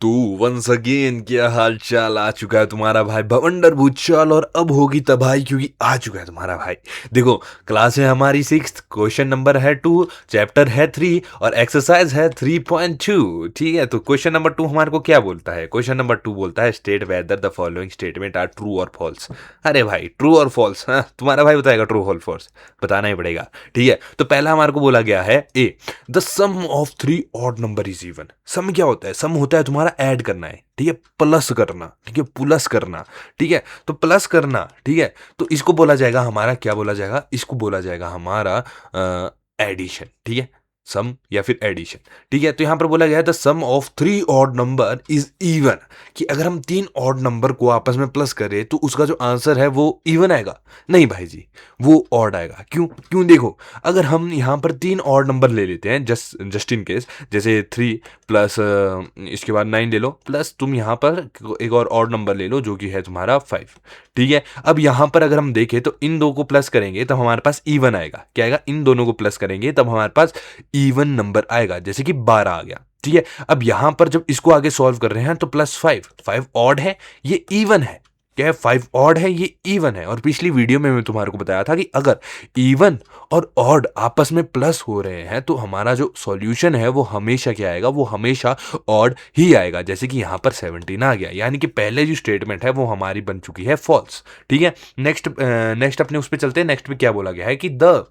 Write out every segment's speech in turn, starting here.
तो once again क्या हाल चाल। आ चुका है तुम्हारा भाई भवंडर भूचाल और अब होगी तबाही क्योंकि आ चुका है तुम्हारा भाई। देखो, क्लास है हमारी 6, क्वेश्चन नंबर है 2, चैप्टर है 3 और एक्सरसाइज है 3.2। ठीक है, तो क्वेश्चन नंबर 2 हमारे को क्या बोलता है? क्वेश्चन नंबर 2 बोलता है state whether the following statement are true और फॉल्स। अरे भाई, ट्रू और फॉल्स, हाँ तुम्हारा भाई बताएगा ट्रू और फॉल्स, बताना ही पड़ेगा। ठीक है, तो पहला हमारे को बोला गया है A, the sum of 3 odd number is even. Sum क्या होता है? सम होता है तुम्हारा ऐड करना है, ठीक है, प्लस करना, ठीक है, प्लस करना, ठीक है, तो प्लस करना, ठीक है, तो इसको बोला जाएगा हमारा, क्या बोला जाएगा? इसको बोला जाएगा हमारा एडिशन। ठीक है, सम या फिर एडिशन। ठीक है, तो यहां पर बोला गया है the sum of 3 odd number is even, कि अगर हम 3 ऑड नंबर को आपस में प्लस करें तो उसका जो आंसर है वो इवन आएगा। नहीं भाई जी, वो ऑड आएगा। क्यों क्यों? देखो, अगर हम यहाँ पर 3 ऑड नंबर ले लेते हैं, जस्ट इन केस, जैसे 3 प्लस इसके बाद 9 ले लो, प्लस तुम यहाँ पर एक और ऑड नंबर ले लो जो कि है तुम्हारा 5। ठीक है, अब यहाँ पर अगर हम देखें तो इन दो को प्लस करेंगे तब हमारे पास इवन आएगा। क्या आएगा? इन दोनों को प्लस करेंगे तब हमारे पास इवन नंबर आएगा, जैसे कि 12 आ गया। ठीक है, अब यहां पर जब इसको आगे सॉल्व कर रहे हैं तो प्लस 5 ऑड है, ये इवन है। क्या है? 5 ऑड है, ये इवन है। और पिछली वीडियो में मैं तुम्हारे को बताया था कि अगर इवन और ऑड आपस में प्लस हो रहे हैं तो हमारा जो सॉल्यूशन है वो हमेशा क्या आएगा? वो हमेशा ऑड ही आएगा। जैसे कि यहां पर 17 आ गया, यानी कि पहले जो स्टेटमेंट है वो हमारी बन चुकी है फॉल्स। ठीक है, नेक्स्ट अपने उस पर चलते हैं। नेक्स्ट पे क्या बोला गया है कि the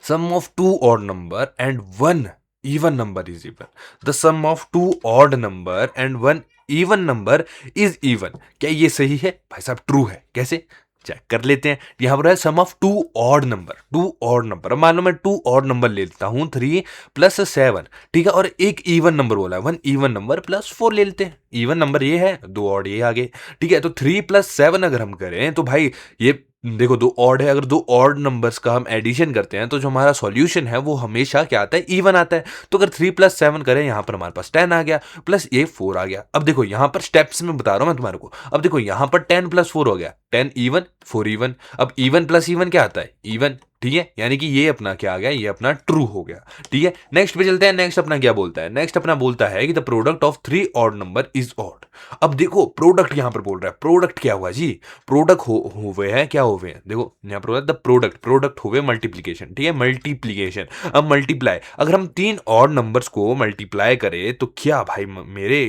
sum of two odd number and one even number is even. The sum of two odd number and one even number is even. क्या ये सही है भाई साहब? ट्रू है। कैसे? चेक कर लेते हैं। यहां पर है sum of two odd number, two odd number. अब मान लो मैं टू ऑड नंबर ले लेता हूं, 3 प्लस 7, ठीक है, और एक इवन नंबर बोला है, 1 इवन नंबर प्लस 4 ले लेते हैं। इवन नंबर ये है, 2 ऑड ये आगे। ठीक है, तो 3 प्लस 7 अगर हम करें तो भाई ये देखो 2 ऑड है, अगर 2 ऑड नंबर्स का हम एडिशन करते हैं तो जो हमारा सॉल्यूशन है वो हमेशा क्या आता है? इवन आता है। तो अगर 3 प्लस 7 करें, यहां पर हमारे पास 10 आ गया, प्लस ये 4 आ गया। अब देखो यहां पर स्टेप्स में बता रहा हूं मैं तुम्हारे को। अब देखो यहां पर 10 प्लस 4 हो गया, 10 इवन, 4 इवन। अब इवन प्लस इवन क्या आता है? इवन। ठीक है, यानी कि ये अपना क्या आ गया? ये अपना ट्रू हो गया। ठीक है, नेक्स्ट पे चलते हैं। नेक्स्ट अपना क्या बोलता है? नेक्स्ट अपना बोलता है कि the product of 3 odd number is odd. अब देखो प्रोडक्ट यहां पर बोल रहा है। प्रोडक्ट क्या हुआ जी? प्रोडक्ट हुए हैं, क्या हुए हैं? देखो यहां पर द प्रोडक्ट हुए मल्टीप्लीकेशन। ठीक है, मल्टीप्लीकेशन। अब मल्टीप्लाई, अगर हम 3 ऑड नंबर्स को मल्टीप्लाई करें तो क्या भाई मेरे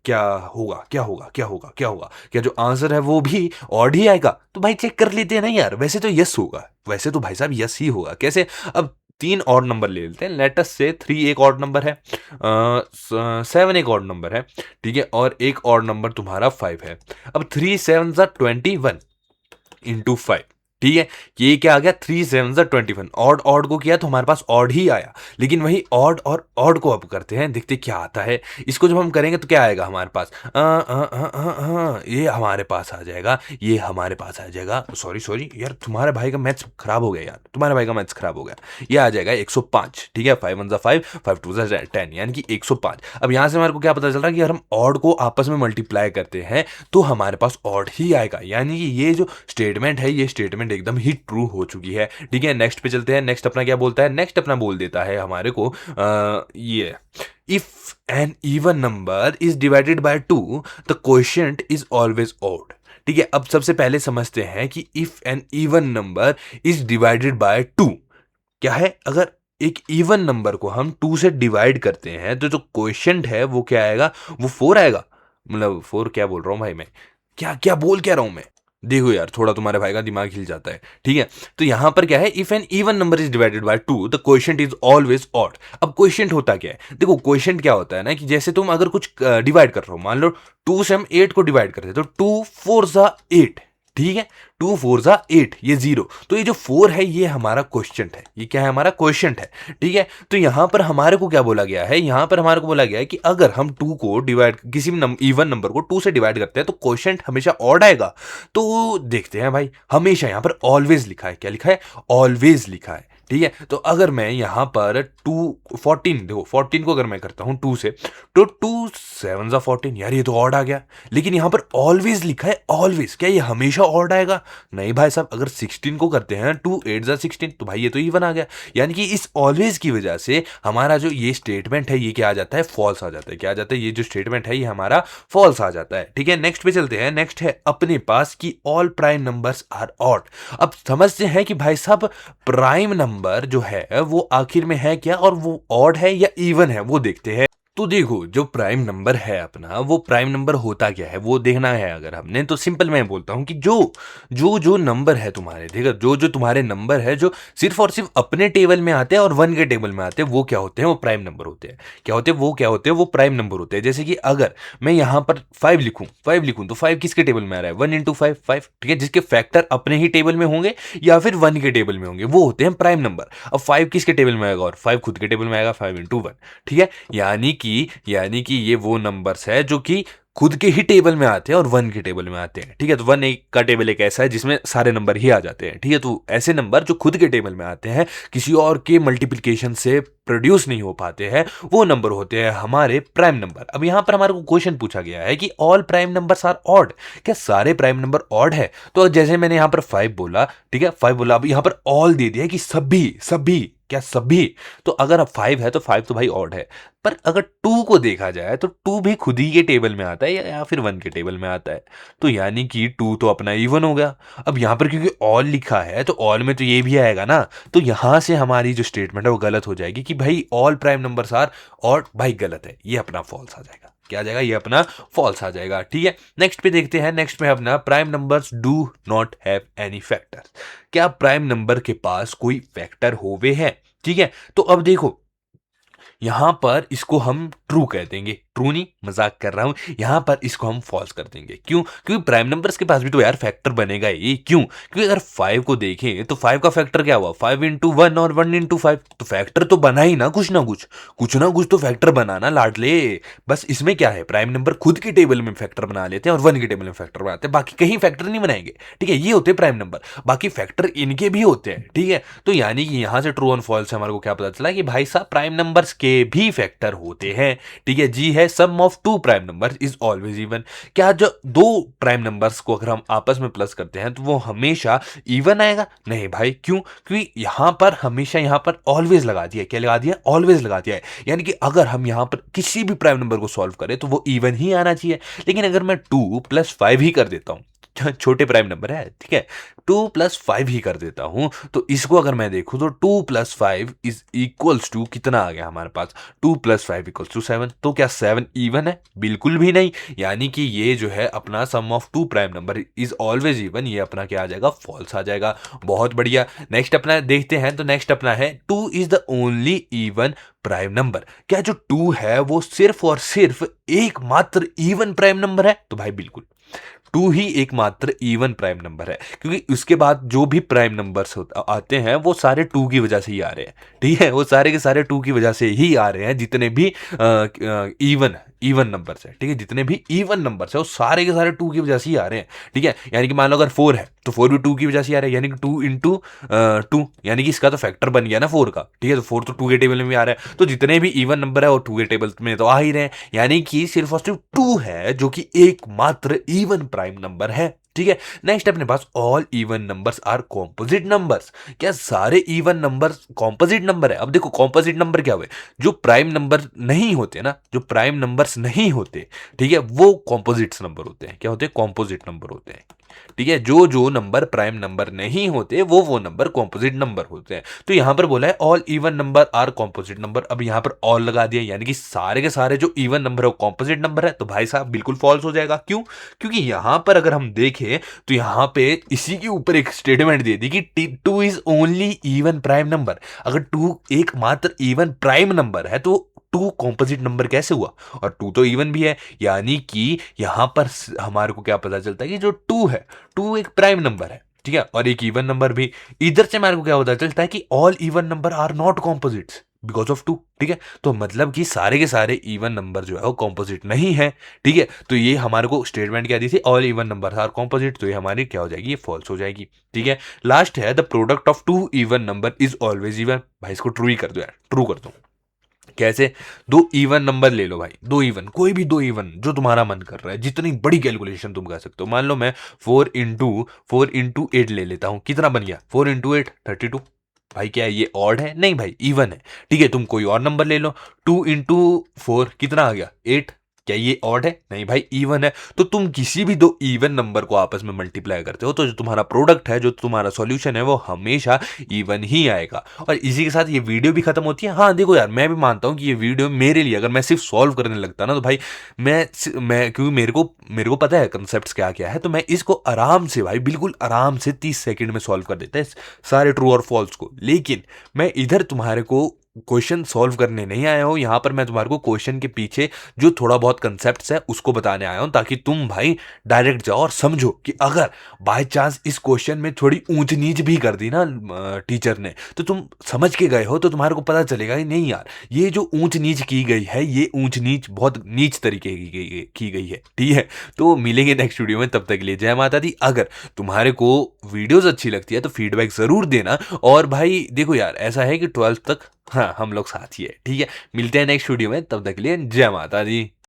क्या होगा? क्या होगा? क्या होगा? क्या होगा? क्या जो आंसर है वो भी ऑड ही आएगा? तो भाई चेक कर लेते हैं ना यार। वैसे तो यस होगा, वैसे तो भाई साहब यस ही होगा। कैसे? अब 3 ऑड नंबर ले लेते हैं। लेट अस से 3 एक ऑड नंबर है, 7 एक ऑड नंबर है, ठीक है, और एक ऑड नंबर तुम्हारा 5 है। अब 3 7 21 इंटू 5। ठीक है, ये क्या आ गया? 3 7 21। ऑड ऑड को किया तो हमारे पास ऑड ही आया, लेकिन वही ऑड और ऑड को अब करते हैं, देखते क्या आता है। इसको जब हम करेंगे तो क्या आएगा हमारे पास? ये हमारे पास आ जाएगा, ये हमारे पास आ जाएगा। सॉरी यार, तुम्हारे भाई का मैथ्स खराब हो गया यार, तुम्हारे भाई का मैथ्स खराब हो गया। ये आ जाएगा 105। ठीक है, 5 1 5, 5 2 10, यानी कि 105। अब यहां से हमारे को क्या पता चल रहा है कि अगर हम ऑड को आपस में मल्टीप्लाई करते हैं तो हमारे पास ऑड ही आएगा, यानी कि ये जो स्टेटमेंट है ये स्टेटमेंट एकदम ही ट्रू हो चुकी है। ठीक है, नेक्स्ट पे चलते हैं। नेक्स्ट अपना क्या बोलता है? नेक्स्ट अपना बोल देता है हमारे को ये, if an even number is divided by 2 the quotient is always odd. ठीक है, अब सबसे पहले समझते हैं कि if an even number is divided by 2 क्या है? अगर एक इवन नंबर को हम 2 से डिवाइड करते हैं तो जो क्वोशिएंट है वो क्या आएगा? वो 4 आएगा। मतलब 4 क्या बोल रहा हूं भाई मैं, क्या क्या बोल क्या रहा हूं मैं? देखो यार, थोड़ा तुम्हारे भाई का दिमाग हिल जाता है। ठीक है, तो यहां पर क्या है? If an even number is divided by 2 the quotient is always odd. अब क्वोशिएंट होता क्या है? देखो क्वोशिएंट क्या होता है ना, कि जैसे तुम अगर कुछ डिवाइड कर रहे हो, मान लो 2 से हम 8 को डिवाइड करते हैं तो 2 4 जा 8। ठीक है, 2 4 जा 8, ये 0। तो ये जो 4 है ये हमारा क्वोशिएंट है। ये क्या है? हमारा क्वोशिएंट है। ठीक है, तो यहां पर हमारे को क्या बोला गया है? यहां पर हमारे को बोला गया है कि अगर हम 2 को डिवाइड, किसी भी इवन नंबर को 2 से डिवाइड करते हैं तो क्वोशिएंट हमेशा ऑड आएगा। तो देखते हैं भाई, हमेशा यहां पर ऑलवेज लिखा है। क्या लिखा है? ऑलवेज लिखा है। ठीक है। तो अगर मैं यहाँ पर 14 देखो 14 को अगर मैं करता हूँ 2 से, तो 2 7 जा 14, यार ये तो ऑड आ गया। लेकिन यहाँ पर ऑलवेज लिखा है, ऑलवेज, क्या ये हमेशा ऑड आएगा? नहीं भाई साहब, अगर 16 को करते हैं 2 8 जा 16, तो भाई ये तो इवन आ गया। यानी कि इस ऑलवेज की वजह से हमारा जो ये स्टेटमेंट है ये क्या आ जाता है, फॉल्स आ जाता है। क्या आ जाता है, ये जो स्टेटमेंट है ये हमारा फॉल्स आ जाता है। ठीक है, नेक्स्ट पे चलते हैं। नेक्स्ट है अपने पास की all prime numbers are odd. अब समझते हैं कि भाई साहब प्राइम नंबर जो है वो आखिर में है क्या, और वो ऑड है या इवन है, वो देखते हैं। तो देखो, जो प्राइम नंबर है अपना, वो प्राइम नंबर होता क्या है वो देखना है अगर हमने, तो सिंपल मैं बोलता हूं कि जो नंबर है तुम्हारे, देखो जो तुम्हारे नंबर है जो सिर्फ और सिर्फ अपने टेबल में आते हैं और 1 के टेबल में आते हैं, वो क्या होते हैं, वो प्राइम नंबर होते हैं। क्या होते हैं वो, क्या होते हैं वो प्राइम नंबर होते हैं। जैसे कि अगर मैं यहाँ पर 5 लिखूं तो 5 किसके टेबल में आ रहा है, 1 इंटू 5 5, ठीक है, जिसके फैक्टर अपने ही टेबल में होंगे या फिर 1 के टेबल में होंगे, वो होते हैं प्राइम नंबर। अब 5 किसके टेबल में आएगा, और 5 खुद के टेबल में आएगा, 5 इंटू 1, ठीक है। यानी कि ये वो नंबर्स है जो कि खुद के ही टेबल में आते हैं और 1 के टेबल में आते हैं। ठीक है, तो 1 एक का टेबल एक ऐसा है जिसमें सारे नंबर ही आ जाते हैं। ठीक है, तो ऐसे नंबर जो खुद के टेबल में आते हैं, किसी और के मल्टीप्लिकेशन से प्रोड्यूस नहीं हो पाते हैं, वो नंबर होते हैं हमारे प्राइम नंबर। अब यहां पर हमारे को क्वेश्चन पूछा गया है कि all prime numbers are odd, क्या सारे प्राइम नंबर ऑड है? तो जैसे मैंने यहां पर 5 बोला, ठीक है, 5 बोला, अब यहां पर ऑल दे दिया कि सभी सभी, क्या सभी? तो अगर अब 5 है तो 5 तो भाई ऑड है। पर अगर 2 को देखा जाए तो 2 भी खुद ही के टेबल में आता है या फिर 1 के टेबल में आता है, तो यानी कि 2 तो अपना इवन हो गया। अब यहां पर क्योंकि ऑल लिखा है तो ऑल में तो ये भी आएगा ना, तो यहां से हमारी जो स्टेटमेंट है वो गलत हो जाएगी कि भाई all prime numbers are odd, भाई गलत है, ये अपना फॉल्स आ जाएगा। क्या आ जाएगा, ये अपना फॉल्स आ जाएगा। ठीक है, नेक्स्ट पे देखते हैं। नेक्स्ट पे अपना prime numbers do not have any factor, क्या प्राइम नंबर के पास कोई फैक्टर होवे है? ठीक है, तो अब देखो यहां पर इसको हम ट्रू कह देंगे, ट्रू नहीं, मजाक कर रहा हूं, यहां पर इसको हम फॉल्स कर देंगे। क्यों? क्योंकि प्राइम नंबर्स के पास भी तो यार फैक्टर बनेगा ही। क्यों? क्योंकि अगर 5 को देखें तो 5 का फैक्टर क्या हुआ, 5 इंटू 1 और 1 इंटू 5, तो फैक्टर तो बना ही ना, कुछ ना कुछ तो फैक्टर बनाना लाडले। बस इसमें क्या है, प्राइम नंबर खुद के टेबल में फैक्टर बना लेते हैं और 1 के टेबल में फैक्टर बनाते हैं, बाकी कहीं फैक्टर नहीं बनाएंगे। ठीक है, ये होते हैं प्राइम नंबर, बाकी फैक्टर इनके भी होते हैं। ठीक है, तो यानी कि यहां से ट्रू और फॉल्स से हमारे को क्या पता चला कि भाई साहब प्राइम नंबर्स के भी फैक्टर होते हैं। ठीक है जी, है sum of two prime numbers is always even, क्या जो दो प्राइम नंबर्स को अगर हम आपस में प्लस करते हैं तो वो हमेशा इवन आएगा? नहीं भाई, क्यों? क्योंकि यहां पर हमेशा यहां पर ऑलवेज लगा दिया। क्या लगा दिया? ऑलवेज लगा दिया है। यानी कि अगर हम यहां पर किसी भी प्राइम नंबर को सॉल्व करें तो वो इवन ही आना चाहिए। लेकिन अगर मैं 2 + 5 ही कर देता हूं, छोटे प्राइम नंबर है, ठीक है, 2 + 5 ही कर देता हूं, तो इसको अगर मैं देखूं तो 2 + 5 इज इक्वल्स टू कितना आ गया हमारे पास, 2 + 5 इक्वल्स टू 7। तो क्या 7 इवन है? बिल्कुल भी नहीं। यानी कि ये जो है अपना sum of two prime number is always even, ये अपना क्या आ जाएगा, फॉल्स आ जाएगा। बहुत बढ़िया, नेक्स्ट अपना देखते हैं। तो नेक्स्ट अपना है 2 is the only even prime number, क्या जो 2 है वो सिर्फ और सिर्फ एकमात्र इवन प्राइम नंबर है? तो भाई बिल्कुल, 2 ही एकमात्र इवन प्राइम नंबर है, क्योंकि उसके बाद जो भी प्राइम नंबर्स आते हैं वो सारे 2 की वजह से ही आ रहे हैं। ठीक है, वो सारे के सारे 2 की वजह से ही आ रहे हैं, जितने भी इवन नंबर्स है। ठीक है, जितने भी इवन नंबर्स है वो सारे के सारे 2 की वजह से ही आ रहे हैं। ठीक है, यानी कि मान लो अगर 4 है तो 4 भी 2 की वजह से आ रहा है, यानी कि 2 इंटू 2, यानी कि इसका तो फैक्टर बन गया ना 4 का। ठीक है, तो 4 तो 2 के टेबल में भी आ रहा है, तो जितने भी इवन नंबर है वो 2 के टेबल में तो आ ही रहे हैं। यानी कि सिर्फ और सिर्फ 2 है जो कि एकमात्र इवन प्राइम नंबर है। ठीक है, नेक्स्ट अपने पास all even numbers are composite numbers, क्या सारे इवन नंबर्स कॉम्पोजिट नंबर है? अब देखो कॉम्पोजिट नंबर क्या हुए, जो प्राइम नंबर नहीं होते ना, जो प्राइम नंबर्स नहीं होते, ठीक है, वो कॉम्पोजिट्स नंबर होते हैं। क्या होते हैं? कॉम्पोजिट नंबर होते हैं। ठीक है, जो नंबर प्राइम नंबर नहीं होते वो नंबर कॉम्पोजिट नंबर होते हैं। तो यहां पर बोला है all even number are composite number, अब यहां पर ऑल लगा दिया, यानी कि सारे के सारे जो इवन नंबर है वो कॉम्पोजिट नंबर है। तो भाई साहब बिल्कुल फॉल्स हो जाएगा। क्यों? क्योंकि यहां पर अगर हम देखें तो यहां पे इसी के ऊपर एक स्टेटमेंट दे दी कि 2 is only even prime number. अगर 2 एकमात्र इवन प्राइम नंबर है तो 2 कॉम्पोजिट नंबर कैसे हुआ? और 2 तो इवन भी है, यानी कि यहां पर हमारे को क्या पता चलता है कि जो 2 है, 2 एक प्राइम नंबर है, ठीक है, और एक इवन नंबर भी। इधर से हमारे को क्या पता चलता है कि all even number are not composites. Because of 2। ठीक है, तो मतलब कि सारे के सारे इवन नंबर जो है वो कॉम्पोजिट नहीं है। ठीक है, तो ये हमारे को स्टेटमेंट क्या दी थी, all even number are composite, तो ये हमारी क्या हो जाएगी, ये फॉल्स हो जाएगी। ठीक है, लास्ट है the product of two even number is always even. भाई इसको ट्रू ही कर दो यार, ट्रू कर दो। कैसे, दो इवन नंबर ले लो भाई, दो इवन, कोई भी दो इवन जो तुम्हारा मन कर रहा है, जितनी बड़ी कैलकुलेशन तुम कर सकते हो। मान लो मैं 4 इंटू 8 ले लेता हूँ, कितना बन गया, 4 इंटू 8 32। भाई क्या है ये ऑड है, नहीं भाई इवन है। ठीक है, तुम कोई और नंबर ले लो, 2 इंटू 4 कितना आ गया 8। क्या ये ऑड है, नहीं भाई इवन है। तो तुम किसी भी दो इवन नंबर को आपस में मल्टीप्लाई करते हो तो जो तुम्हारा प्रोडक्ट है, जो तुम्हारा सॉल्यूशन है, वो हमेशा इवन ही आएगा। और इसी के साथ ये वीडियो भी खत्म होती है। हाँ देखो यार, मैं भी मानता हूँ कि ये वीडियो मेरे लिए, अगर मैं सिर्फ सॉल्व करने लगता ना, तो भाई मैं क्योंकि मेरे को पता है कंसेप्ट क्या क्या है, तो मैं इसको आराम से भाई, बिल्कुल आराम से 30 सेकंड में सॉल्व कर देता है सारे ट्रू और फॉल्स को। लेकिन मैं इधर तुम्हारे को क्वेश्चन सॉल्व करने नहीं आया हूँ, यहाँ पर मैं तुम्हारे को क्वेश्चन के पीछे जो थोड़ा बहुत कंसेप्ट है उसको बताने आया हूँ, ताकि तुम भाई डायरेक्ट जाओ और समझो कि अगर बाय चांस इस क्वेश्चन में थोड़ी ऊंच नीच भी कर दी ना टीचर ने, तो तुम समझ के गए हो, तो तुम्हारे को पता चलेगा कि नहीं यार, ये जो ऊंच नीच की गई है, ये ऊंच नीच बहुत नीच तरीके की गई है। ठीक है, तो मिलेंगे नेक्स्ट वीडियो में, तब तक के लिए जय माता दी। अगर तुम्हारे को वीडियोस अच्छी लगती है तो फीडबैक जरूर देना। और भाई देखो यार, ऐसा है कि 12th तक हाँ हम लोग साथ ही है। ठीक है, मिलते हैं नेक्स्ट वीडियो में, तब तक के लिए जय माता दी।